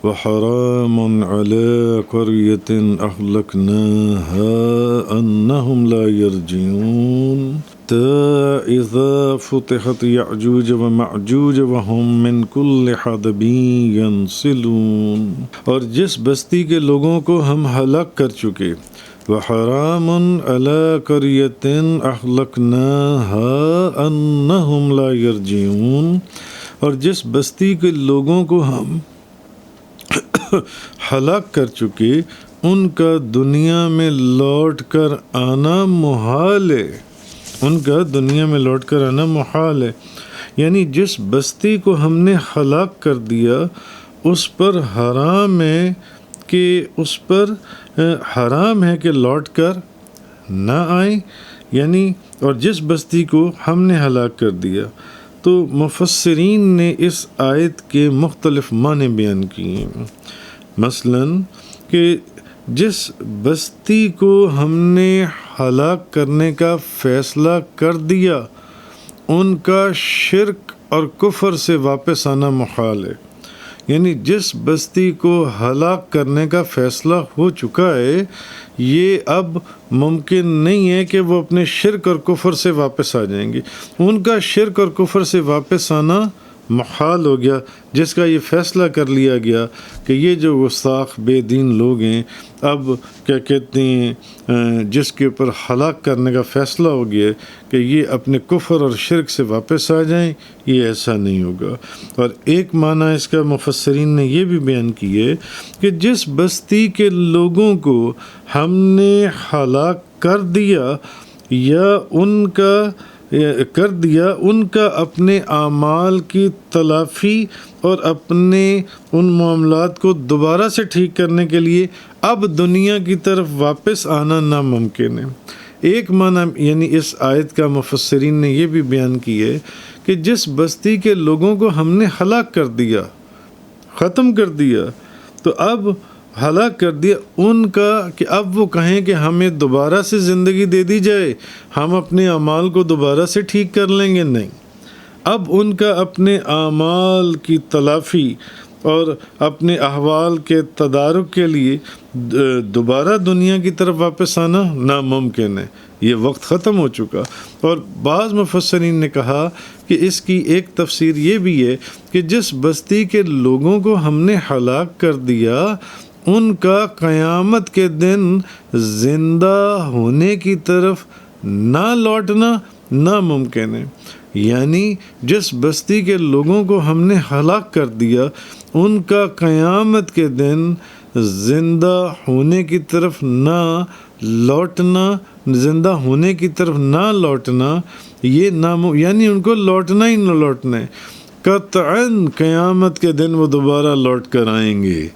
وحرام على قرية أهلكناها أنهم لا يرجعون حتى إذا فتحت يأجوج ومأجوج وهم من كل حدب ينسلون، اور جس بستی کے لوگوں کو ہم ہلاک کر چکے، وحرام علی قریۃ اہلکناها انہم لا یرجعون، اور جس بستی کے لوگوں کو ہم ہلاک کر چکے ان کا دنیا میں لوٹ کر آنا محال ہے، ان کا دنیا میں لوٹ کر آنا محال ہے، یعنی جس بستی کو ہم نے ہلاک کر دیا اس پر حرام ہے کہ لوٹ کر نہ آئیں، یعنی اور جس بستی کو ہم نے ہلاک کر دیا۔ تو مفسرین نے اس آیت کے مختلف معنی بیان کیے ہیں، مثلاً کہ جس بستی کو ہم نے ہلاک کرنے کا فیصلہ کر دیا ان کا شرک اور کفر سے واپس آنا محال ہے، یعنی جس بستی کو ہلاک کرنے کا فیصلہ ہو چکا ہے یہ اب ممکن نہیں ہے کہ وہ اپنے شرک اور کفر سے واپس آ جائیں گے، ان کا شرک اور کفر سے واپس آنا محال ہو گیا، جس کا یہ فیصلہ کر لیا گیا کہ یہ جو گستاخ بے دین لوگ ہیں اب کیا کہتے ہیں جس کے اوپر ہلاک کرنے کا فیصلہ ہو گیا کہ یہ اپنے کفر اور شرک سے واپس آ جائیں، یہ ایسا نہیں ہوگا۔ اور ایک معنی اس کا مفسرین نے یہ بھی بیان کی ہے کہ جس بستی کے لوگوں کو ہم نے ہلاک کر دیا یا ان کا اپنے اعمال کی تلافی اور اپنے ان معاملات کو دوبارہ سے ٹھیک کرنے کے لیے اب دنیا کی طرف واپس آنا ناممکن ہے۔ ایک معنی یعنی اس آیت کا مفسرین نے یہ بھی بیان کی ہے کہ جس بستی کے لوگوں کو ہم نے ہلاک کر دیا، ختم کر دیا، تو اب ہلاک کر دیا ان کا کہ اب وہ کہیں کہ ہمیں دوبارہ سے زندگی دے دی جائے، ہم اپنے اعمال کو دوبارہ سے ٹھیک کر لیں گے، نہیں، اب ان کا اپنے اعمال کی تلافی اور اپنے احوال کے تدارک کے لیے دوبارہ دنیا کی طرف واپس آنا ناممکن ہے، یہ وقت ختم ہو چکا۔ اور بعض مفسرین نے کہا کہ اس کی ایک تفسیر یہ بھی ہے کہ جس بستی کے لوگوں کو ہم نے ہلاک کر دیا ان کا قیامت کے دن زندہ ہونے کی طرف نہ لوٹنا ناممکن ہے، یعنی جس بستی کے لوگوں کو ہم نے ہلاک کر دیا ان کا قیامت کے دن زندہ ہونے کی طرف نہ لوٹنا یہ یعنی ان کو لوٹنا ہی نہ لوٹنا ہے، قطعاً قیامت کے دن وہ دوبارہ لوٹ کر آئیں گے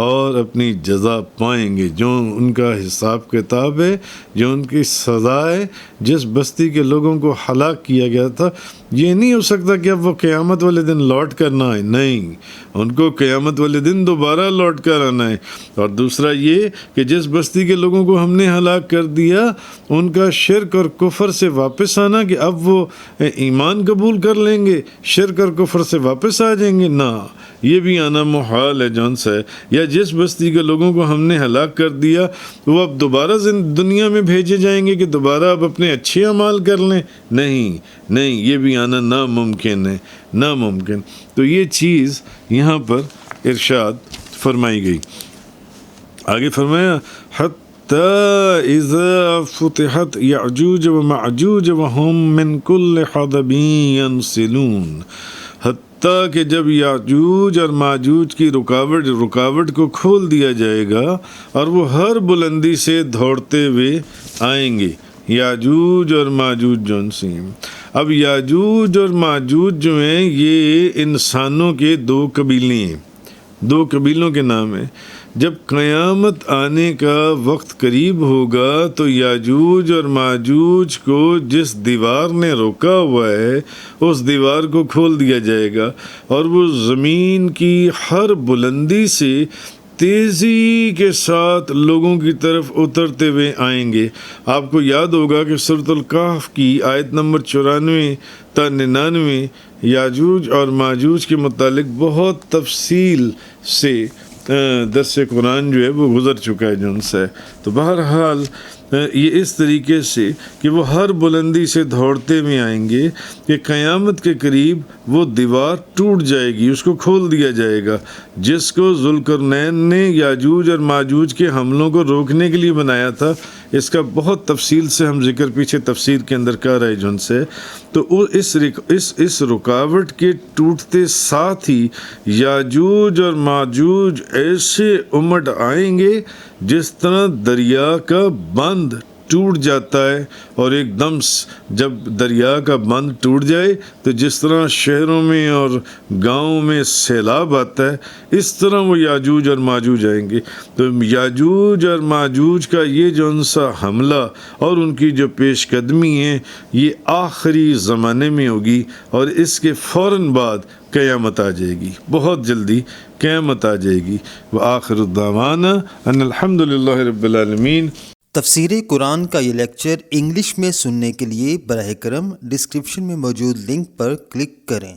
اور اپنی جزا پائیں گے، جو ان کا حساب کتاب ہے، جو ان کی سزا ہے۔ جس بستی کے لوگوں کو ہلاک کیا گیا تھا یہ نہیں ہو سکتا کہ اب وہ قیامت والے دن لوٹ کر نہ آئے، نہیں، ان کو قیامت والے دن دوبارہ لوٹ کر آنا ہے۔ اور دوسرا یہ کہ جس بستی کے لوگوں کو ہم نے ہلاک کر دیا ان کا شرک اور کفر سے واپس آنا کہ اب وہ ایمان قبول کر لیں گے، شرک اور کفر سے واپس آ جائیں گے، نہ، یہ بھی آنا محال ہے جون سا ہے۔ یا جس بستی کے لوگوں کو ہم نے ہلاک کر دیا وہ اب دوبارہ دنیا میں بھیجے جائیں گے کہ دوبارہ اب اپنے اچھے اعمال کر لیں، نہیں، یہ بھی آنا ناممکن ہے، ناممکن۔ تو یہ چیز یہاں پر ارشاد فرمائی گئی۔ آگے فرمایا حتی اذا فتحت یعجوج و معجوج وهم من کل حدب ینسلون، حتیٰ کہ جب یاجوج اور ماجوج کی رکاوٹ کو کھول دیا جائے گا اور وہ ہر بلندی سے دوڑتے ہوئے آئیں گے۔ یاجوج اور ماجوج جون سے اب یاجوج اور ماجوج جو ہیں یہ انسانوں کے دو قبیلوں کے نام ہیں۔ جب قیامت آنے کا وقت قریب ہوگا تو یاجوج اور ماجوج کو جس دیوار نے روکا ہوا ہے اس دیوار کو کھول دیا جائے گا اور وہ زمین کی ہر بلندی سے تیزی کے ساتھ لوگوں کی طرف اترتے ہوئے آئیں گے۔ آپ کو یاد ہوگا کہ سورۃ الکہف کی آیت نمبر 94 تا 99 یاجوج اور ماجوج کے متعلق بہت تفصیل سے درس قرآن جو ہے وہ گزر چکا ہے جو ان سے. تو بہرحال یہ اس طریقے سے کہ وہ ہر بلندی سے دوڑتے میں آئیں گے کہ قیامت کے قریب وہ دیوار ٹوٹ جائے گی، اس کو کھول دیا جائے گا، جس کو ذوالقرنین نے یاجوج اور ماجوج کے حملوں کو روکنے کے لیے بنایا تھا. اس کا بہت تفصیل سے ہم ذکر پیچھے تفسیر کے اندر کر رہے جن سے. تو اس رکاوٹ کے ٹوٹتے ساتھ ہی یاجوج اور ماجوج ایسے امڈ آئیں گے جس طرح دریا کا بند ٹوٹ جاتا ہے، اور ایک دم جب دریا کا بند ٹوٹ جائے تو جس طرح شہروں میں اور گاؤں میں سیلاب آتا ہے، اس طرح وہ یاجوج اور ماجوج آئیں گے. تو یاجوج اور ماجوج کا یہ جو ان سا حملہ اور ان کی جو پیش قدمی ہے یہ آخری زمانے میں ہوگی، اور اس کے فوراً بعد قیامت آ جائے گی، بہت جلدی قیامت آ جائے گی. وآخر الدعوانا ان الحمد للہ رب العالمین. تفسیر قرآن کا یہ لیکچر انگلش میں سننے کے لیے براہ کرم ڈسکرپشن میں موجود لنک پر کلک کریں.